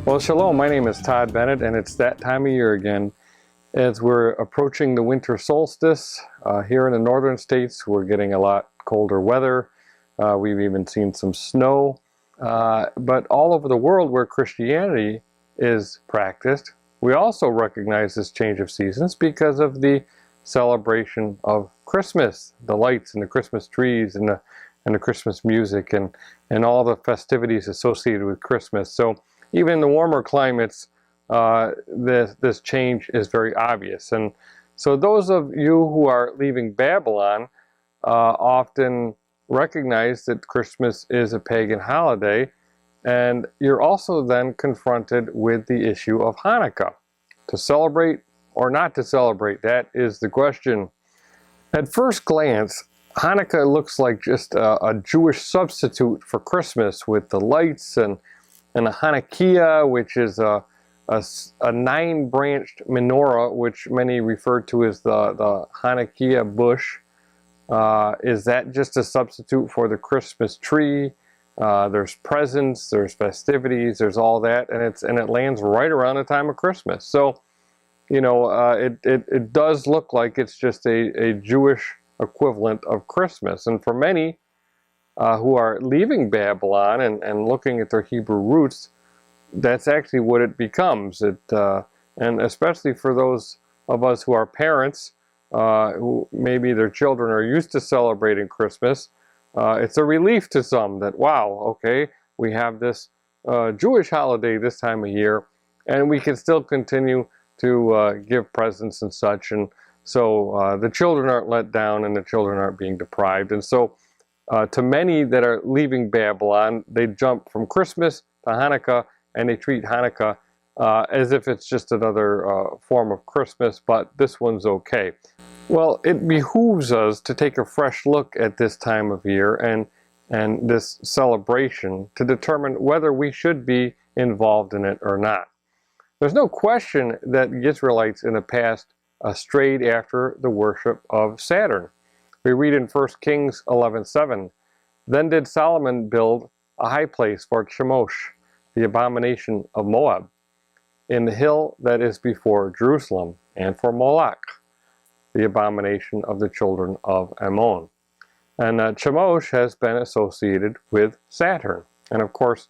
Well, shalom, my name is Todd Bennett, and it's that time of year again. As we're approaching the winter solstice, here in the northern states, we're getting a lot colder weather. We've even seen some snow. But all over the world where Christianity is practiced, we also recognize this change of seasons because of the celebration of Christmas, the lights and the Christmas trees and the Christmas music and all the festivities associated with Christmas. So even in the warmer climates, this change is very obvious. And so those of you who are leaving Babylon often recognize that Christmas is a pagan holiday, and you're also then confronted with the issue of Hanukkah. To celebrate or not to celebrate, that is the question. At first glance, Hanukkah looks like just a Jewish substitute for Christmas, with the lights and a Hanukkah, which is a 9-branched menorah, which many refer to as the Hanukkah bush. Is that just a substitute for the Christmas tree? There's presents, there's festivities, there's all that, and it lands right around the time of Christmas. So, you know, it does look like it's just a Jewish equivalent of Christmas. And for many who are leaving Babylon and looking at their Hebrew roots, that's actually what it becomes. And especially for those of us who are parents, who maybe their children are used to celebrating Christmas, it's a relief to some that, wow, okay, we have this Jewish holiday this time of year, and we can still continue to give presents and such. And so the children aren't let down and the children aren't being deprived. And so to many that are leaving Babylon, they jump from Christmas to Hanukkah, and they treat Hanukkah as if it's just another form of Christmas, but this one's okay. Well, it behooves us to take a fresh look at this time of year and this celebration to determine whether we should be involved in it or not. There's no question that the Israelites in the past strayed after the worship of Saturn. We read in 1 Kings 11:7, "Then did Solomon build a high place for Chemosh, the abomination of Moab, in the hill that is before Jerusalem, and for Moloch, the abomination of the children of Ammon." And Chemosh has been associated with Saturn. And of course,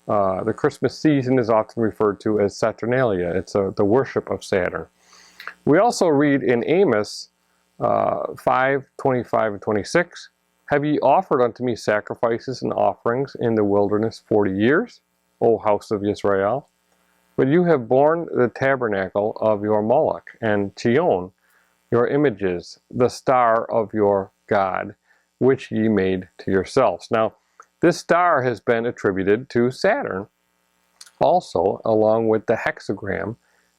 the Christmas season is often referred to as Saturnalia. It's the worship of Saturn. We also read in Amos 5:25 and 26, "Have ye offered unto me sacrifices and offerings in the wilderness 40 years, O house of Israel? But you have borne the tabernacle of your Moloch, and Chion, your images, the star of your God, which ye made to yourselves." Now, this star has been attributed to Saturn, also along with the hexagram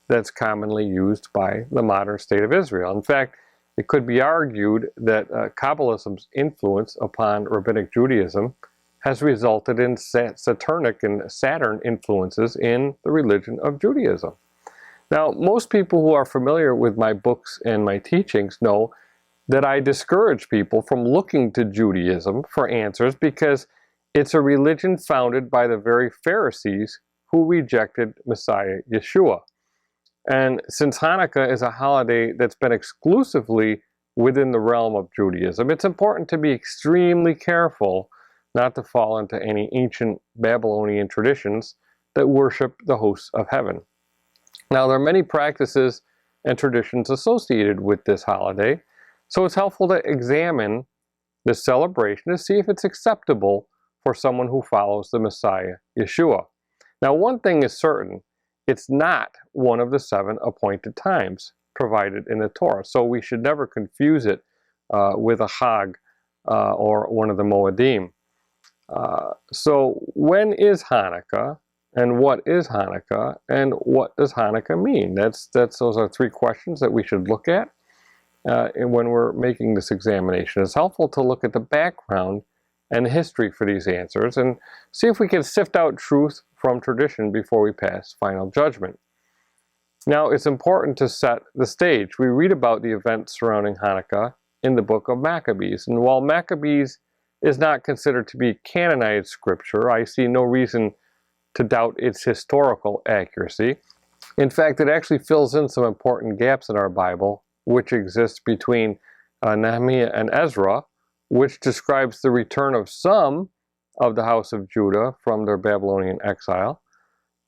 that's commonly used by the modern state of Israel. In fact, it could be argued that Kabbalism's influence upon Rabbinic Judaism has resulted in Saturnic and Saturn influences in the religion of Judaism. Now, most people who are familiar with my books and my teachings know that I discourage people from looking to Judaism for answers because it's a religion founded by the very Pharisees who rejected Messiah Yahushua. And since Hanukkah is a holiday that's been exclusively within the realm of Judaism, it's important to be extremely careful not to fall into any ancient Babylonian traditions that worship the hosts of heaven. Now, there are many practices and traditions associated with this holiday, so it's helpful to examine this celebration to see if it's acceptable for someone who follows the Messiah Yahushua. Now, one thing is certain: it's not one of the 7 appointed times provided in the Torah, so we should never confuse it with a Chag or one of the Moedim. So when is Hanukkah, and what is Hanukkah, and what does Hanukkah mean? Those are 3 questions that we should look at when we're making this examination. It's helpful to look at the background and history for these answers and see if we can sift out truth from tradition before we pass final judgment. Now, it's important to set the stage. We read about the events surrounding Hanukkah in the book of Maccabees, and while Maccabees is not considered to be canonized scripture, I see no reason to doubt its historical accuracy. In fact, it actually fills in some important gaps in our Bible, which exist between Nehemiah and Ezra, which describes the return of some of the house of Judah from their Babylonian exile,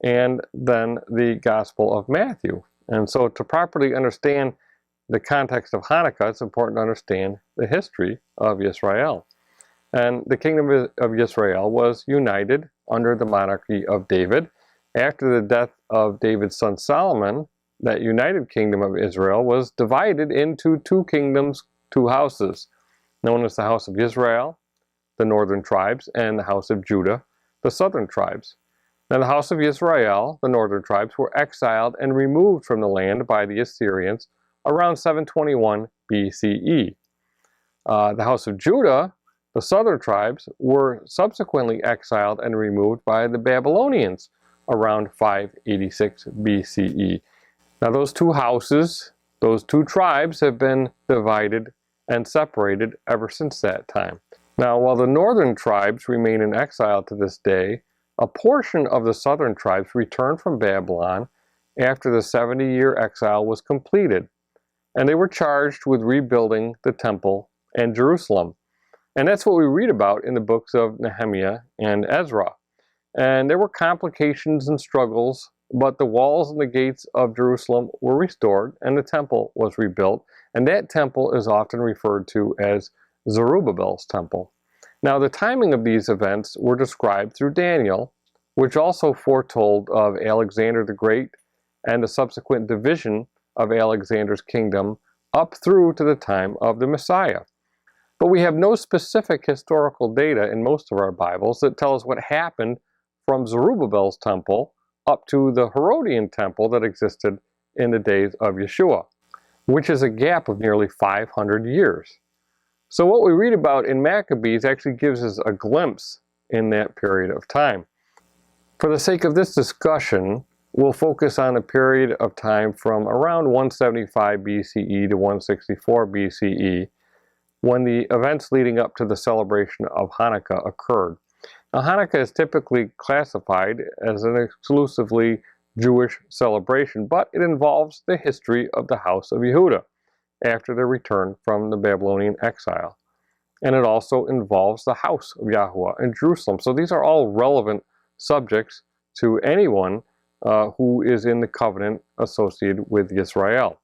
and then the Gospel of Matthew. And so to properly understand the context of Hanukkah, it's important to understand the history of Israel. And the kingdom of Israel was united under the monarchy of David. After the death of David's son Solomon, that united kingdom of Israel was divided into two kingdoms, two houses, known as the house of Israel, the northern tribes, and the house of Judah, the southern tribes. Now the house of Israel, the northern tribes, were exiled and removed from the land by the Assyrians around 721 BCE. The house of Judah, the southern tribes, were subsequently exiled and removed by the Babylonians around 586 BCE. Now those two houses, those two tribes have been divided and separated ever since that time. Now while the northern tribes remain in exile to this day, a portion of the southern tribes returned from Babylon after the 70-year exile was completed, and they were charged with rebuilding the temple and Jerusalem. And that's what we read about in the books of Nehemiah and Ezra. And there were complications and struggles, but the walls and the gates of Jerusalem were restored and the temple was rebuilt. And that temple is often referred to as Zerubbabel's temple. Now the timing of these events were described through Daniel, which also foretold of Alexander the Great and the subsequent division of Alexander's kingdom up through to the time of the Messiah. But we have no specific historical data in most of our Bibles that tell us what happened from Zerubbabel's temple up to the Herodian temple that existed in the days of Yeshua, which is a gap of nearly 500 years. So what we read about in Maccabees actually gives us a glimpse in that period of time. For the sake of this discussion, we'll focus on a period of time from around 175 BCE to 164 BCE, when the events leading up to the celebration of Hanukkah occurred. Now, Hanukkah is typically classified as an exclusively Jewish celebration, but it involves the history of the house of Yehudah after their return from the Babylonian exile. And it also involves the house of Yahuwah in Jerusalem. So these are all relevant subjects to anyone who is in the covenant associated with Israel.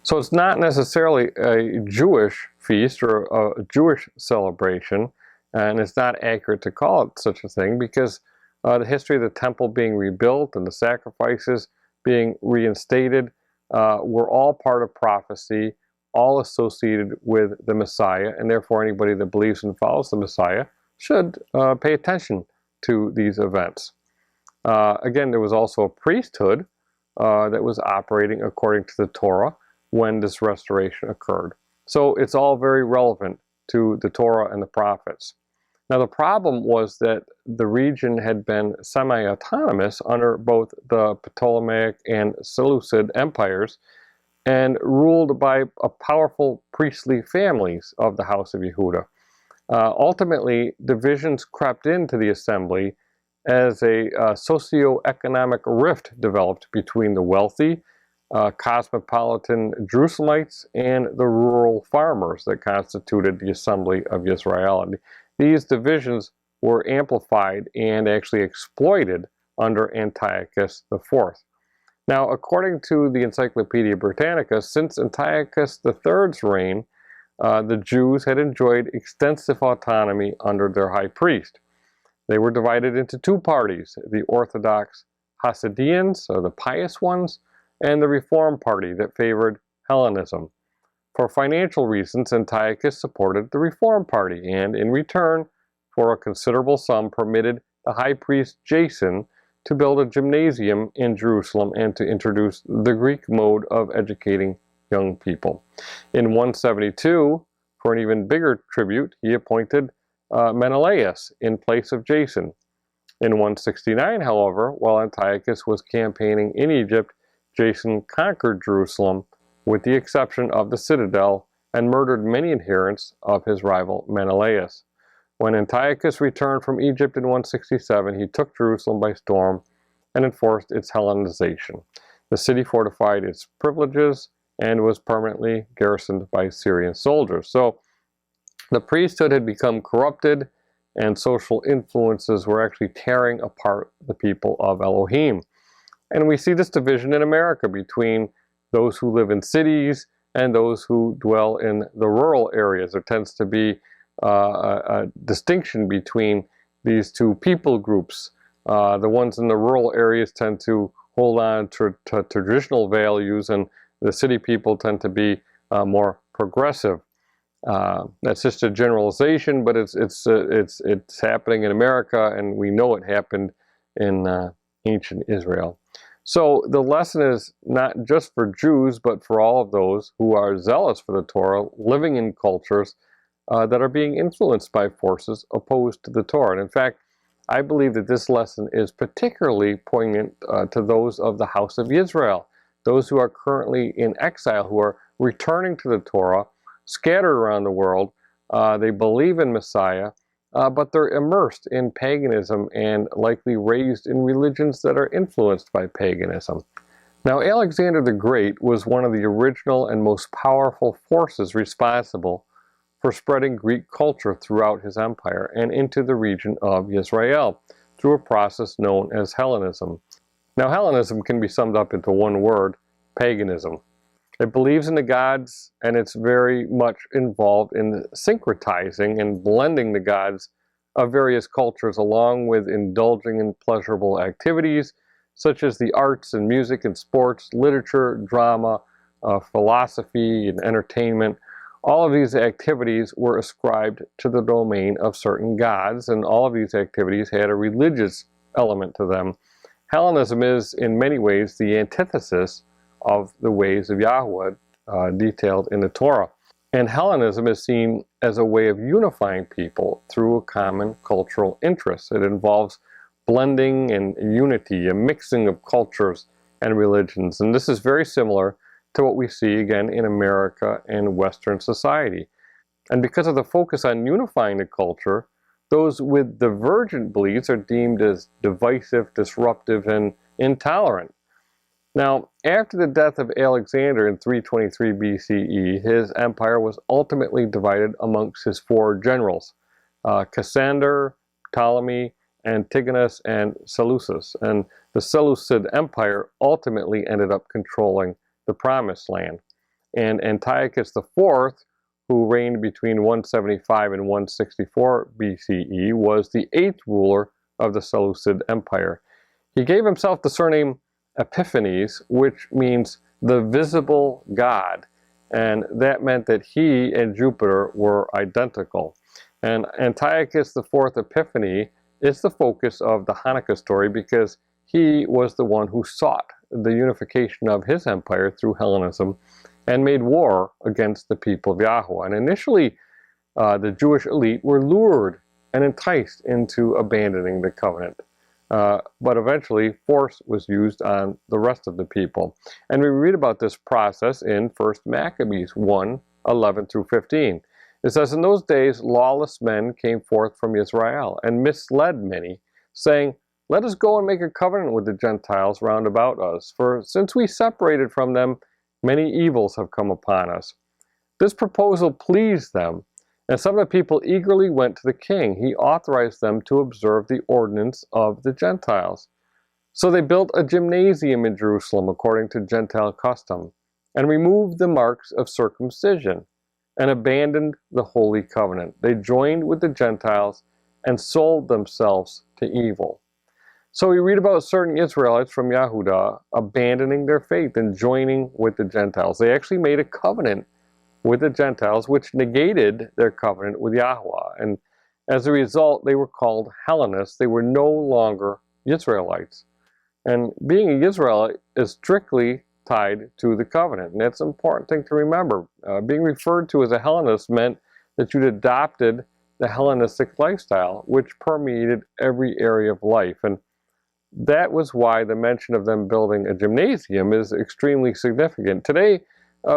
So it's not necessarily a Jewish feast or a Jewish celebration, and it's not accurate to call it such a thing because the history of the temple being rebuilt and the sacrifices being reinstated were all part of prophecy, all associated with the Messiah, and therefore anybody that believes and follows the Messiah should pay attention to these events. Again, there was also a priesthood that was operating according to the Torah when this restoration occurred. So it's all very relevant to the Torah and the prophets. Now the problem was that the region had been semi-autonomous under both the Ptolemaic and Seleucid empires and ruled by powerful priestly families of the house of Yehudah. Ultimately, divisions crept into the assembly as a socio-economic rift developed between the wealthy, cosmopolitan Jerusalemites and the rural farmers that constituted the assembly of Israel. And these divisions were amplified and actually exploited under Antiochus IV. Now, according to the Encyclopedia Britannica, since Antiochus III's reign, the Jews had enjoyed extensive autonomy under their high priest. They were divided into two parties, the Orthodox Hasidians, or the pious ones, and the Reform Party that favored Hellenism. For financial reasons, Antiochus supported the Reform Party and, in return, for a considerable sum, permitted the high priest Jason to build a gymnasium in Jerusalem and to introduce the Greek mode of educating young people. In 172, for an even bigger tribute, he appointed Menelaus in place of Jason. In 169, however, while Antiochus was campaigning in Egypt, Jason conquered Jerusalem with the exception of the citadel and murdered many adherents of his rival Menelaus. When Antiochus returned from Egypt in 167, he took Jerusalem by storm and enforced its Hellenization. The city fortified its privileges and was permanently garrisoned by Syrian soldiers. So the priesthood had become corrupted, and social influences were actually tearing apart the people of Elohim. And we see this division in America between those who live in cities and those who dwell in the rural areas. There tends to be a distinction between these two people groups. The ones in the rural areas tend to hold on to traditional values, and the city people tend to be more progressive. That's just a generalization, but it's happening in America, and we know it happened in ancient Israel. So the lesson is not just for Jews, but for all of those who are zealous for the Torah, living in cultures that are being influenced by forces opposed to the Torah. And in fact, I believe that this lesson is particularly poignant to those of the house of Israel, those who are currently in exile, who are returning to the Torah, scattered around the world. They believe in Messiah, but they're immersed in paganism and likely raised in religions that are influenced by paganism. Now, Alexander the Great was one of the original and most powerful forces responsible for spreading Greek culture throughout his empire and into the region of Israel through a process known as Hellenism. Now, Hellenism can be summed up into one word: paganism. It believes in the gods, and it's very much involved in syncretizing and blending the gods of various cultures, along with indulging in pleasurable activities such as the arts and music and sports, literature, drama, philosophy, and entertainment. All of these activities were ascribed to the domain of certain gods, and all of these activities had a religious element to them. Hellenism is, in many ways, the antithesis of the ways of Yahuwah detailed in the Torah. And Hellenism is seen as a way of unifying people through a common cultural interest. It involves blending and unity, a mixing of cultures and religions. And this is very similar to what we see again in America and Western society. And because of the focus on unifying the culture, those with divergent beliefs are deemed as divisive, disruptive, and intolerant. Now, after the death of Alexander in 323 BCE, his empire was ultimately divided amongst his four generals: Cassander, Ptolemy, Antigonus, and Seleucus. And the Seleucid Empire ultimately ended up controlling the Promised Land. And Antiochus IV, who reigned between 175 and 164 BCE, was the eighth ruler of the Seleucid Empire. He gave himself the surname Epiphanes, which means the visible God, and that meant that he and Jupiter were identical. And Antiochus IV Epiphany is the focus of the Hanukkah story because he was the one who sought the unification of his empire through Hellenism and made war against the people of Yahuwah. And initially, the Jewish elite were lured and enticed into abandoning the covenant. But eventually, force was used on the rest of the people. And we read about this process in 1 Maccabees 1:11-15. It says, "In those days lawless men came forth from Israel and misled many, saying, 'Let us go and make a covenant with the Gentiles round about us, for since we separated from them, many evils have come upon us.' This proposal pleased them, and some of the people eagerly went to the king. He authorized them to observe the ordinance of the Gentiles. So they built a gymnasium in Jerusalem according to Gentile custom, and removed the marks of circumcision, and abandoned the Holy Covenant. They joined with the Gentiles and sold themselves to evil." So we read about certain Israelites from Yehudah abandoning their faith and joining with the Gentiles. They actually made a covenant with the Gentiles, which negated their covenant with Yahuwah. And as a result, they were called Hellenists. They were no longer Israelites. And being an Israelite is strictly tied to the covenant. And that's an important thing to remember. Being referred to as a Hellenist meant that you'd adopted the Hellenistic lifestyle, which permeated every area of life. And that was why the mention of them building a gymnasium is extremely significant. Today,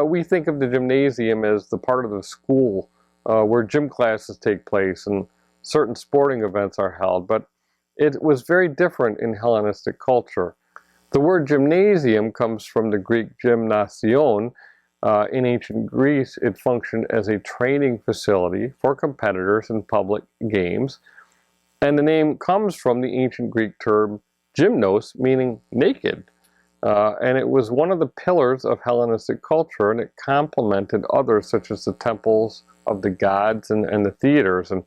we think of the gymnasium as the part of the school where gym classes take place, and certain sporting events are held, but it was very different in Hellenistic culture. The word gymnasium comes from the Greek gymnasion. In ancient Greece, it functioned as a training facility for competitors in public games. And the name comes from the ancient Greek term gymnos, meaning naked. And it was one of the pillars of Hellenistic culture, and it complemented others such as the temples of the gods and the theaters. And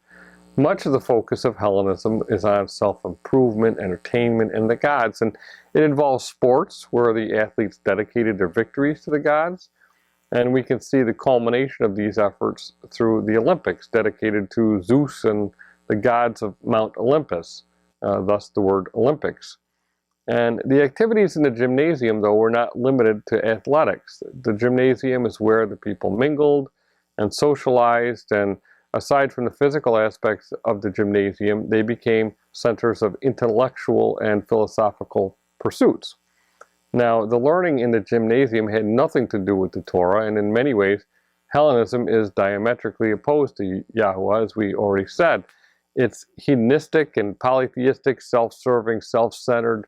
much of the focus of Hellenism is on self-improvement, entertainment, and the gods. And it involves sports, where the athletes dedicated their victories to the gods. And we can see the culmination of these efforts through the Olympics, dedicated to Zeus and the gods of Mount Olympus, thus the word Olympics. And the activities in the gymnasium, though, were not limited to athletics. The gymnasium is where the people mingled and socialized, and aside from the physical aspects of the gymnasium, they became centers of intellectual and philosophical pursuits. Now, the learning in the gymnasium had nothing to do with the Torah, and in many ways, Hellenism is diametrically opposed to Yahuwah, as we already said. It's hedonistic and polytheistic, self-serving, self-centered,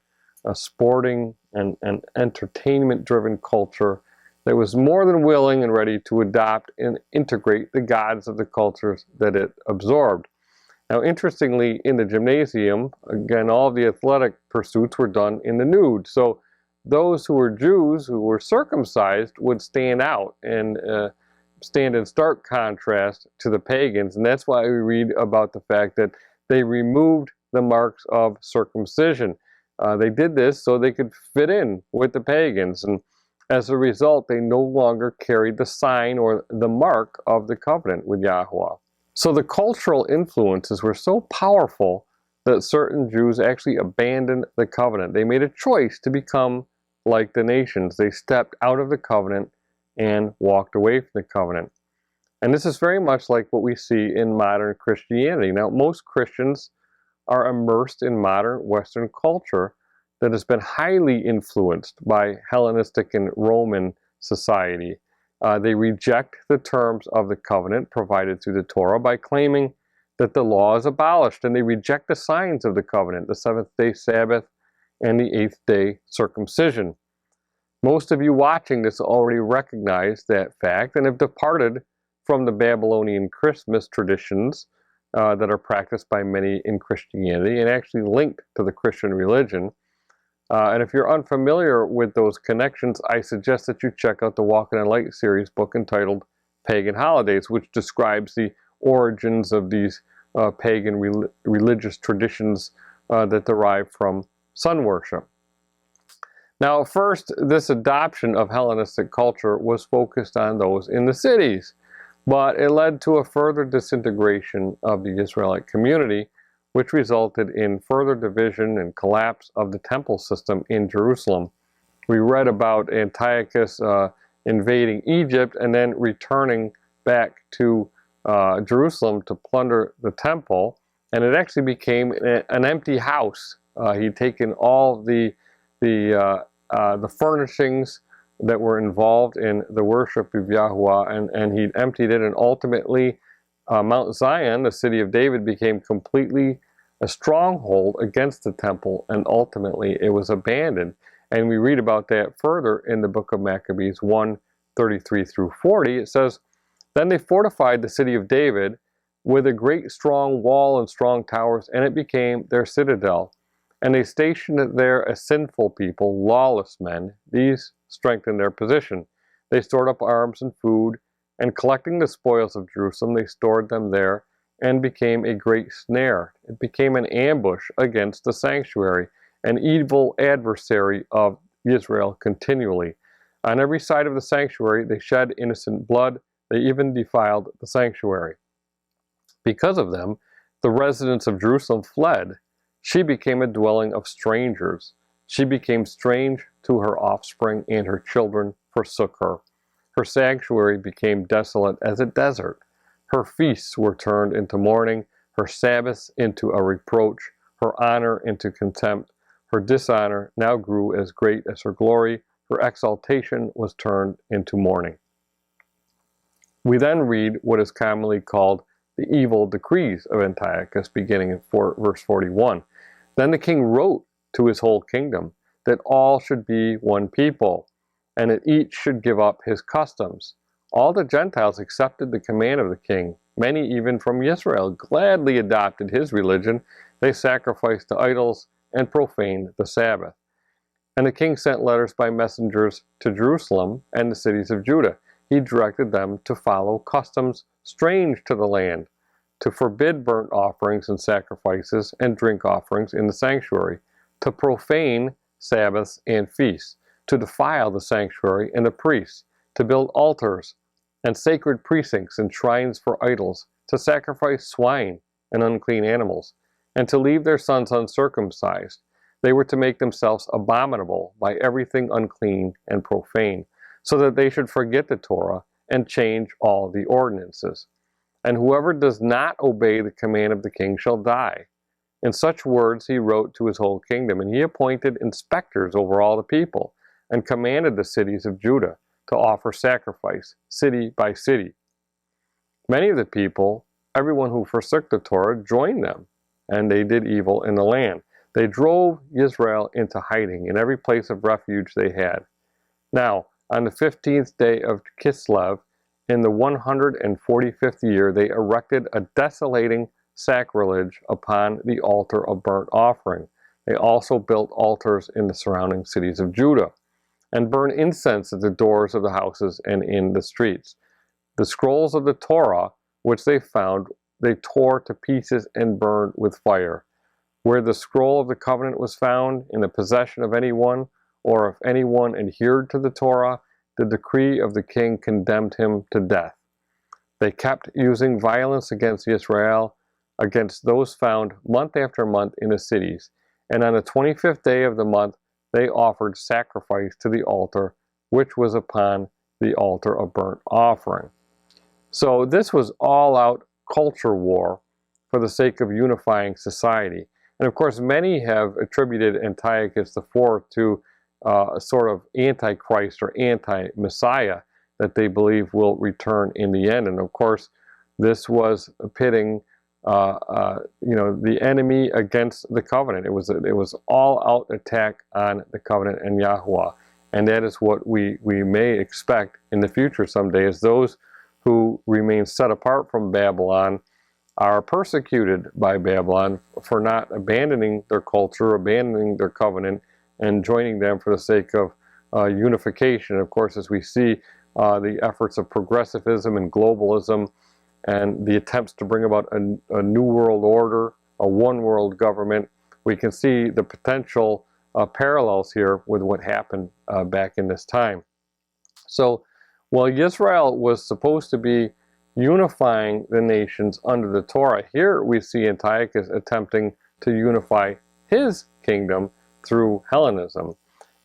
sporting and entertainment-driven culture that was more than willing and ready to adopt and integrate the gods of the cultures that it absorbed. Now, interestingly, in the gymnasium, again, all the athletic pursuits were done in the nude. So those who were Jews, who were circumcised, would stand out and stand in stark contrast to the pagans. And that's why we read about the fact that they removed the marks of circumcision. They did this so they could fit in with the pagans. And as a result, they no longer carried the sign or the mark of the covenant with Yahuwah. So the cultural influences were so powerful that certain Jews actually abandoned the covenant. They made a choice to become like the nations. They stepped out of the covenant and walked away from the covenant. And this is very much like what we see in modern Christianity. Now, most Christians are immersed in modern Western culture that has been highly influenced by Hellenistic and Roman society. They reject the terms of the covenant provided through the Torah by claiming that the law is abolished, and they reject the signs of the covenant, the seventh-day Sabbath and the eighth-day circumcision. Most of you watching this already recognize that fact and have departed from the Babylonian Christmas traditions that are practiced by many in Christianity and actually linked to the Christian religion. And if you're unfamiliar with those connections, I suggest that you check out the Walking in Light series book entitled Pagan Holidays, which describes the origins of these pagan religious traditions that derive from sun worship. Now, first, this adoption of Hellenistic culture was focused on those in the cities, but it led to a further disintegration of the Israelite community, which resulted in further division and collapse of the temple system in Jerusalem. We read about Antiochus invading Egypt and then returning back to Jerusalem to plunder the temple, and it actually became an empty house. He'd taken all the furnishings that were involved in the worship of Yahuwah, and he emptied it, and ultimately Mount Zion, the city of David, became completely a stronghold against the temple, and ultimately it was abandoned. And we read about that further in the book of Maccabees 1:33 through 40. It says, "Then they fortified the city of David with a great strong wall and strong towers, and it became their citadel. And they stationed there a sinful people, lawless men. These strengthened their position. They stored up arms and food, and collecting the spoils of Jerusalem, they stored them there, and became a great snare. It became an ambush against the sanctuary, an evil adversary of Israel continually. On every side of the sanctuary they shed innocent blood. They even defiled the sanctuary. Because of them, the residents of Jerusalem fled. She became a dwelling of strangers. She became strange to her offspring, and her children forsook her. Her sanctuary became desolate as a desert. Her feasts were turned into mourning, her Sabbaths into a reproach, her honor into contempt. Her dishonor now grew as great as her glory. Her exaltation was turned into mourning." We then read what is commonly called the evil decrees of Antiochus, beginning in verse 41. Then the king wrote to his whole kingdom that all should be one people, and that each should give up his customs. All the Gentiles accepted the command of the king. Many, even from Israel, gladly adopted his religion. They sacrificed to idols and profaned the Sabbath. And the king sent letters by messengers to Jerusalem and the cities of Judah. He directed them to follow customs strange to the land, to forbid burnt offerings and sacrifices and drink offerings in the sanctuary, to profane Sabbaths and feasts, to defile the sanctuary and the priests, to build altars and sacred precincts and shrines for idols, to sacrifice swine and unclean animals, and to leave their sons uncircumcised. They were to make themselves abominable by everything unclean and profane, so that they should forget the Torah and change all the ordinances. And whoever does not obey the command of the king shall die. In such words he wrote to his whole kingdom, and he appointed inspectors over all the people, and commanded the cities of Judah to offer sacrifice, city by city. Many of the people, everyone who forsook the Torah, joined them, and they did evil in the land. They drove Israel into hiding in every place of refuge they had. Now, on the 15th day of Kislev, in the 145th year, they erected a desolating sacrilege upon the altar of burnt offering. They also built altars in the surrounding cities of Judah, and burned incense at the doors of the houses and in the streets. The scrolls of the Torah, which they found, they tore to pieces and burned with fire. Where the scroll of the covenant was found in the possession of anyone, or if anyone adhered to the Torah, the decree of the king condemned him to death. They kept using violence against Israel, against those found month after month in the cities. And on the 25th day of the month, they offered sacrifice to the altar, which was upon the altar of burnt offering. So this was all-out culture war for the sake of unifying society. And of course, many have attributed Antiochus IV to a sort of antichrist or anti-Messiah that they believe will return in the end. And of course, this was pitting the enemy against the covenant. It was all-out attack on the covenant and Yahuwah. And that is what we may expect in the future someday, as those who remain set apart from Babylon are persecuted by Babylon for not abandoning their culture, abandoning their covenant, and joining them for the sake of unification. Of course, as we see the efforts of progressivism and globalism and the attempts to bring about a new world order, a one world government, we can see the potential parallels here with what happened back in this time. So while Israel was supposed to be unifying the nations under the Torah, here we see Antiochus attempting to unify his kingdom through Hellenism.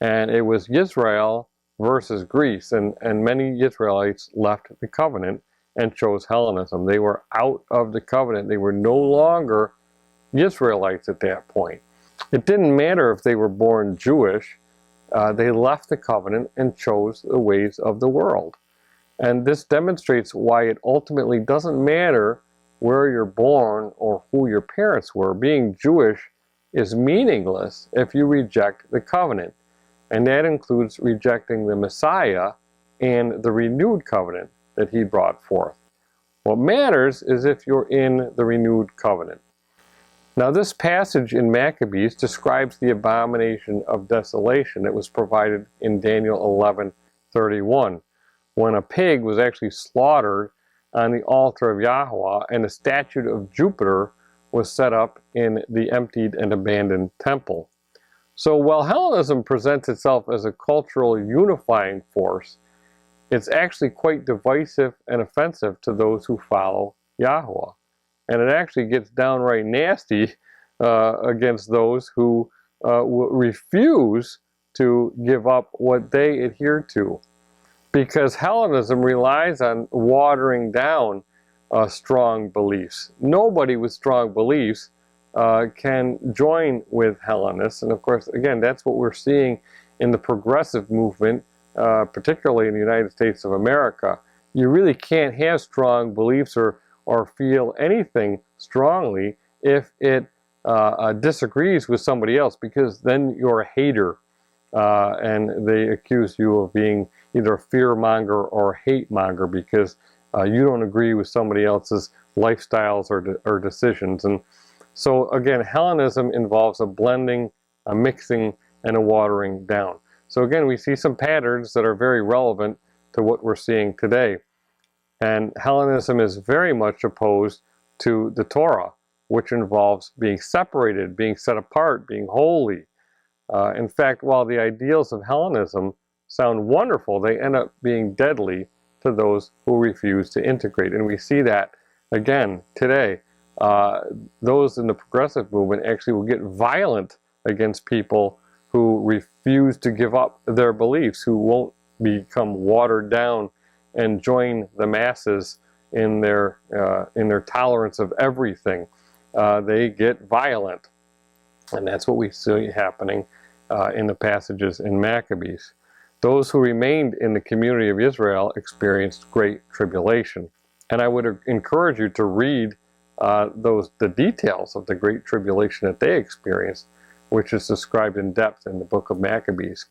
And it was Israel versus Greece, and many Israelites left the covenant and chose Hellenism. They were out of the covenant. They were no longer Israelites at that point. It didn't matter if they were born Jewish. They left the covenant and chose the ways of the world. And this demonstrates why it ultimately doesn't matter where you're born or who your parents were. Being Jewish is meaningless if you reject the covenant. And that includes rejecting the Messiah and the renewed covenant that he brought forth. What matters is if you're in the renewed covenant. Now, this passage in Maccabees describes the abomination of desolation that was provided in Daniel 11:31, when a pig was actually slaughtered on the altar of Yahuwah and a statue of Jupiter was set up in the emptied and abandoned temple. So while Hellenism presents itself as a cultural unifying force, it's actually quite divisive and offensive to those who follow Yahuwah. And it actually gets downright nasty against those who refuse to give up what they adhere to. Because Hellenism relies on watering down strong beliefs. Nobody with strong beliefs can join with Hellenists. And of course, again, that's what we're seeing in the progressive movement, particularly in the United States of America. You really can't have strong beliefs or or feel anything strongly if it disagrees with somebody else, because then you're a hater, and they accuse you of being either a fear monger or a hate monger because you don't agree with somebody else's lifestyles or decisions. And so again, Hellenism involves a blending, a mixing, and a watering down. So again, we see some patterns that are very relevant to what we're seeing today. And Hellenism is very much opposed to the Torah, which involves being separated, being set apart, being holy. In fact, while the ideals of Hellenism sound wonderful, they end up being deadly to those who refuse to integrate. And we see that again today. Those in the progressive movement actually will get violent against people who refuse to give up their beliefs, who won't become watered down and join the masses in their tolerance of everything. They get violent, and that's what we see happening in the passages in Maccabees. Those who remained in the community of Israel experienced great tribulation, and I would encourage you to read the details of the great tribulation that they experienced, which is described in depth in the book of Maccabees.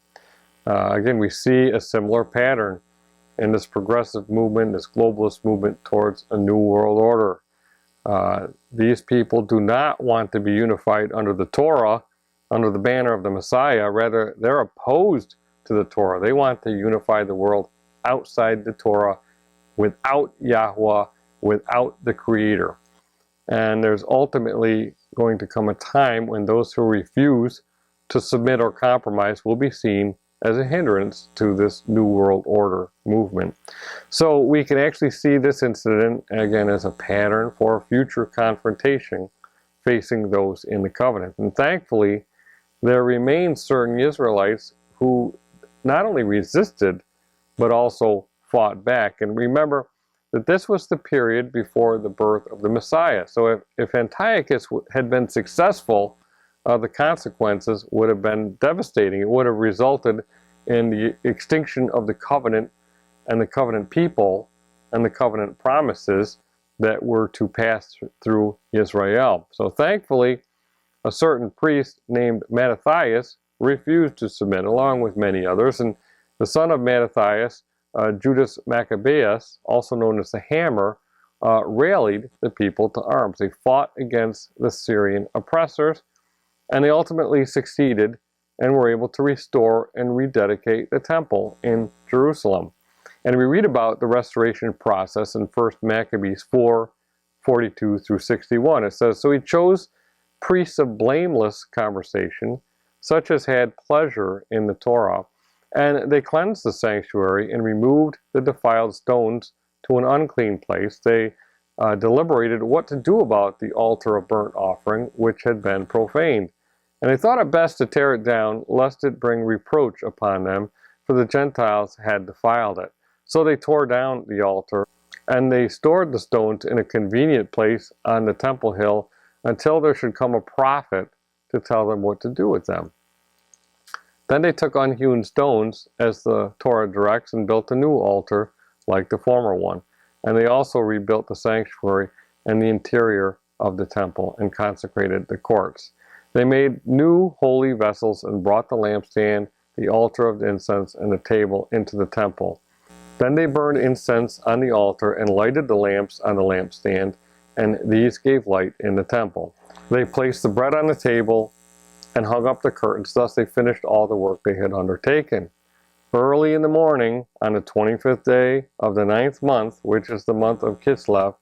Again, we see a similar pattern in this progressive movement, this globalist movement towards a new world order. These people do not want to be unified under the Torah, under the banner of the Messiah. Rather, they're opposed to the Torah. They want to unify the world outside the Torah, without Yahuwah, without the Creator. And there's ultimately going to come a time when those who refuse to submit or compromise will be seen as a hindrance to this New World Order movement. So we can actually see this incident, again, as a pattern for future confrontation facing those in the covenant. And thankfully, there remain certain Israelites who not only resisted, but also fought back. And remember that this was the period before the birth of the Messiah. So if Antiochus had been successful, the consequences would have been devastating. It would have resulted in the extinction of the covenant and the covenant people and the covenant promises that were to pass through Israel. So thankfully, a certain priest named Mattathias refused to submit, along with many others. And the son of Mattathias, Judas Maccabeus, also known as the Hammer, rallied the people to arms. They fought against the Syrian oppressors, and they ultimately succeeded and were able to restore and rededicate the temple in Jerusalem. And we read about the restoration process in 1 Maccabees 4:42 through 61. It says, "So he chose priests of blameless conversation, such as had pleasure in the Torah, and they cleansed the sanctuary and removed the defiled stones to an unclean place. They deliberated what to do about the altar of burnt offering, which had been profaned. And they thought it best to tear it down, lest it bring reproach upon them, for the Gentiles had defiled it. So they tore down the altar, and they stored the stones in a convenient place on the temple hill, until there should come a prophet to tell them what to do with them. Then they took unhewn stones, as the Torah directs, and built a new altar like the former one. And they also rebuilt the sanctuary and the interior of the temple, and consecrated the courts. They made new holy vessels and brought the lampstand, the altar of incense, and the table into the temple. Then they burned incense on the altar and lighted the lamps on the lampstand, and these gave light in the temple. They placed the bread on the table and hung up the curtains. Thus they finished all the work they had undertaken. Early in the morning, on the 25th day of the 9th month, which is the month of Kislev,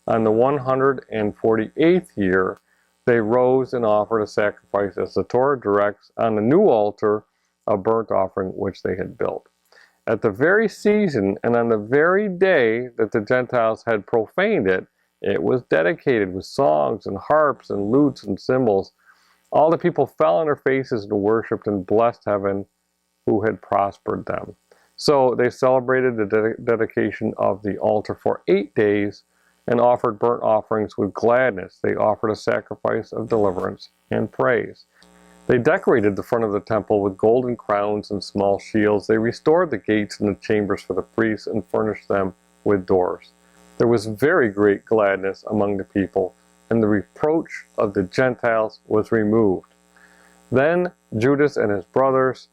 on the 148th year, they rose and offered a sacrifice as the Torah directs on the new altar of burnt offering which they had built. At the very season and on the very day that the Gentiles had profaned it, it was dedicated with songs and harps and lutes and cymbals. All the people fell on their faces and worshipped and blessed heaven who had prospered them. So they celebrated the dedication of the altar for 8 days and offered burnt offerings with gladness. They offered a sacrifice of deliverance and praise. They decorated the front of the temple with golden crowns and small shields. They restored the gates and the chambers for the priests and furnished them with doors. There was very great gladness among the people, and the reproach of the Gentiles was removed. Then Judas and his brothers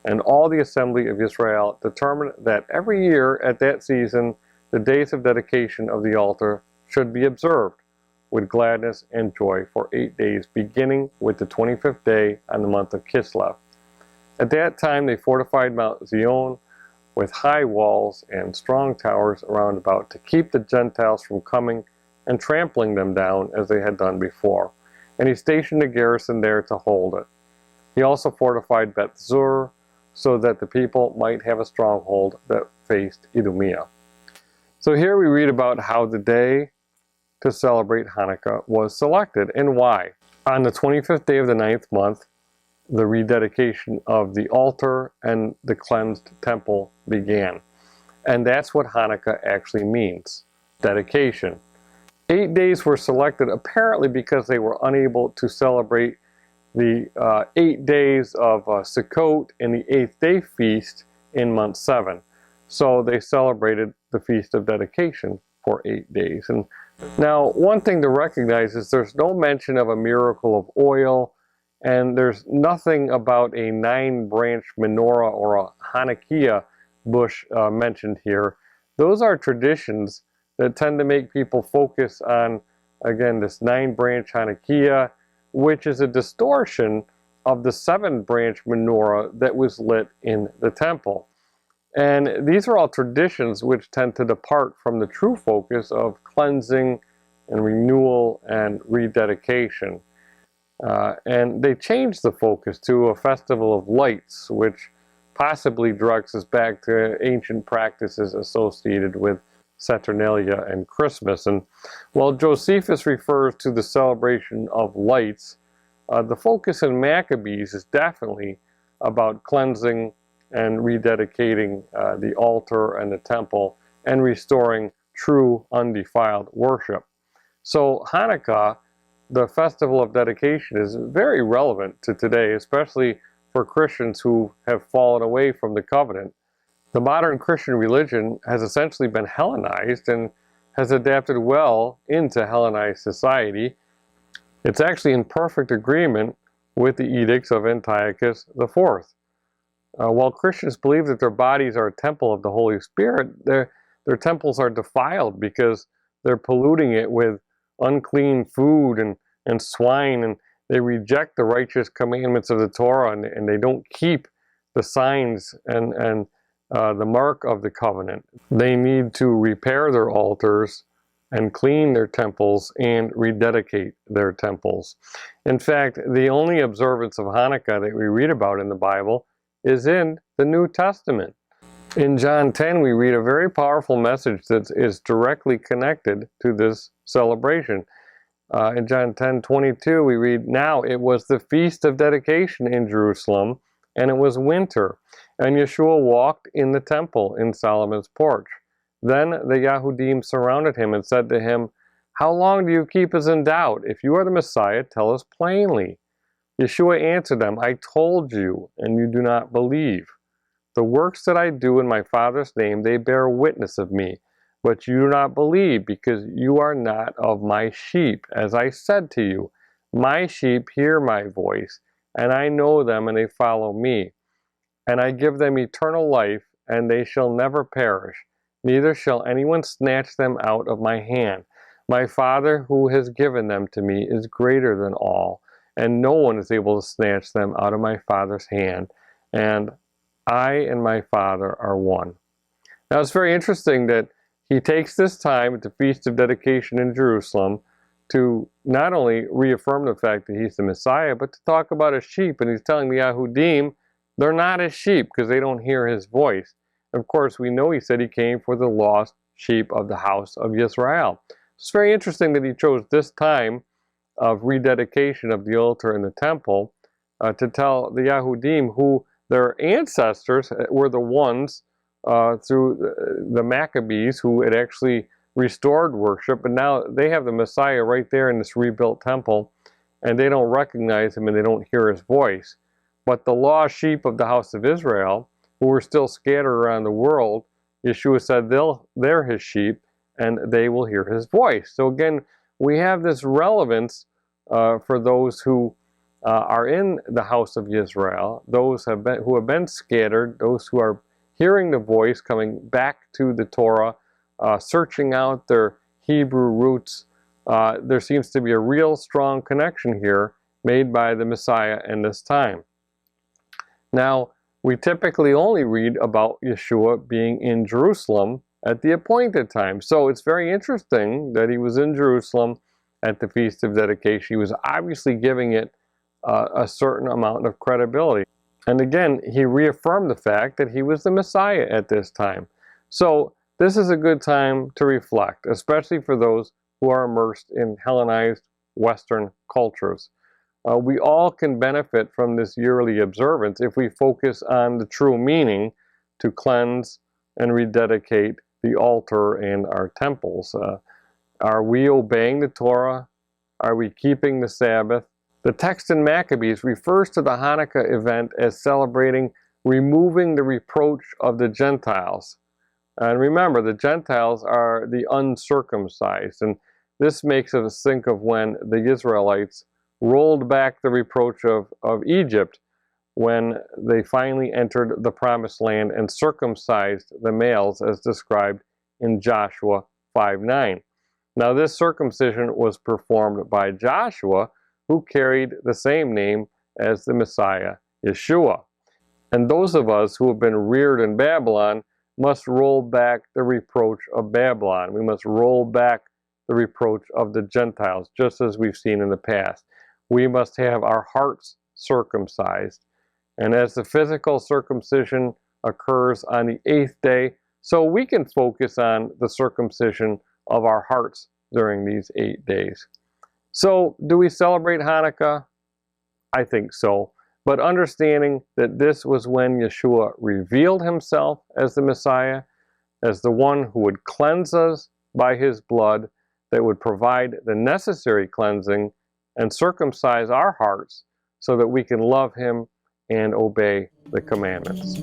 and all the assembly of Israel determined that every year at that season the days of dedication of the altar should be observed with gladness and joy for 8 days, beginning with the 25th day on the month of Kislev. At that time they fortified Mount Zion with high walls and strong towers around about to keep the Gentiles from coming and trampling them down as they had done before. And he stationed a garrison there to hold it. He also fortified Beth Zur, so that the people might have a stronghold that faced Idumea. So here we read about how the day to celebrate Hanukkah was selected and why. On the 25th day of the 9th month, the rededication of the altar and the cleansed temple began. And that's what Hanukkah actually means, dedication. 8 days were selected apparently because they were unable to celebrate the 8 days of Sukkot and the 8th day feast in month 7. So they celebrated the Feast of Dedication for 8 days. And now one thing to recognize is there's no mention of a miracle of oil, and there's nothing about a 9-branch menorah or a Hanukkah bush mentioned here. Those are traditions that tend to make people focus on, again, this 9-branch Hanukkah, which is a distortion of the 7-branch menorah that was lit in the temple. And these are all traditions which tend to depart from the true focus of cleansing and renewal and rededication. And they change the focus to a festival of lights, which possibly directs us back to ancient practices associated with Saturnalia and Christmas. And while Josephus refers to the celebration of lights, the focus in Maccabees is definitely about cleansing and rededicating the altar and the temple and restoring true undefiled worship. So Hanukkah, the festival of dedication, is very relevant to today, especially for Christians who have fallen away from the covenant. The modern Christian religion has essentially been Hellenized and has adapted well into Hellenized society. It's actually in perfect agreement with the edicts of Antiochus IV. While Christians believe that their bodies are a temple of the Holy Spirit, their temples are defiled because they're polluting it with unclean food and swine, and they reject the righteous commandments of the Torah, and they don't keep the signs and the mark of the covenant. They need to repair their altars and clean their temples and rededicate their temples. In fact, the only observance of Hanukkah that we read about in the Bible is in the New Testament. In John 10, we read a very powerful message that is directly connected to this celebration. In John 10:22, we read, "Now it was the Feast of Dedication in Jerusalem, and it was winter. And Yeshua walked in the temple in Solomon's porch. Then the Yahudim surrounded him and said to him, 'How long do you keep us in doubt? If you are the Messiah, tell us plainly.' Yeshua answered them, 'I told you, and you do not believe. The works that I do in my Father's name, they bear witness of me. But you do not believe, because you are not of my sheep. As I said to you, my sheep hear my voice, and I know them, and they follow me. And I give them eternal life, and they shall never perish, neither shall anyone snatch them out of my hand. My Father who has given them to me is greater than all, and no one is able to snatch them out of my Father's hand. And I and my Father are one.'" Now it's very interesting that he takes this time at the Feast of Dedication in Jerusalem to not only reaffirm the fact that he's the Messiah, but to talk about his sheep. And he's telling the Yahudim they're not his sheep because they don't hear his voice. Of course, we know he said he came for the lost sheep of the house of Israel. It's very interesting that he chose this time of rededication of the altar and the temple to tell the Yahudim, who their ancestors were the ones through the Maccabees who had actually restored worship, and now they have the Messiah right there in this rebuilt temple, and they don't recognize him and they don't hear his voice. But the lost sheep of the house of Israel, who were still scattered around the world, Yeshua said they're his sheep, and they will hear his voice. So again, we have this relevance for those who are in the house of Israel, those who have been scattered, those who are hearing the voice, coming back to the Torah, searching out their Hebrew roots. There seems to be a real strong connection here made by the Messiah in this time. Now, we typically only read about Yeshua being in Jerusalem at the appointed time. So it's very interesting that he was in Jerusalem at the Feast of Dedication. He was obviously giving it a certain amount of credibility. And again, he reaffirmed the fact that he was the Messiah at this time. So this is a good time to reflect, especially for those who are immersed in Hellenized Western cultures. We all can benefit from this yearly observance if we focus on the true meaning to cleanse and rededicate the altar and our temples. Are we obeying the Torah? Are we keeping the Sabbath? The text in Maccabees refers to the Hanukkah event as celebrating removing the reproach of the Gentiles. And remember, the Gentiles are the uncircumcised. And this makes us think of when the Israelites rolled back the reproach of Egypt when they finally entered the promised land and circumcised the males as described in Joshua 5:9. Now this circumcision was performed by Joshua, who carried the same name as the Messiah, Yeshua. And those of us who have been reared in Babylon must roll back the reproach of Babylon. We must roll back the reproach of the Gentiles, just as we've seen in the past. We must have our hearts circumcised. And as the physical circumcision occurs on the 8th day, so we can focus on the circumcision of our hearts during these 8 days. So, do we celebrate Hanukkah? I think so. But understanding that this was when Yeshua revealed himself as the Messiah, as the one who would cleanse us by his blood, that would provide the necessary cleansing and circumcise our hearts so that we can love him and obey the commandments.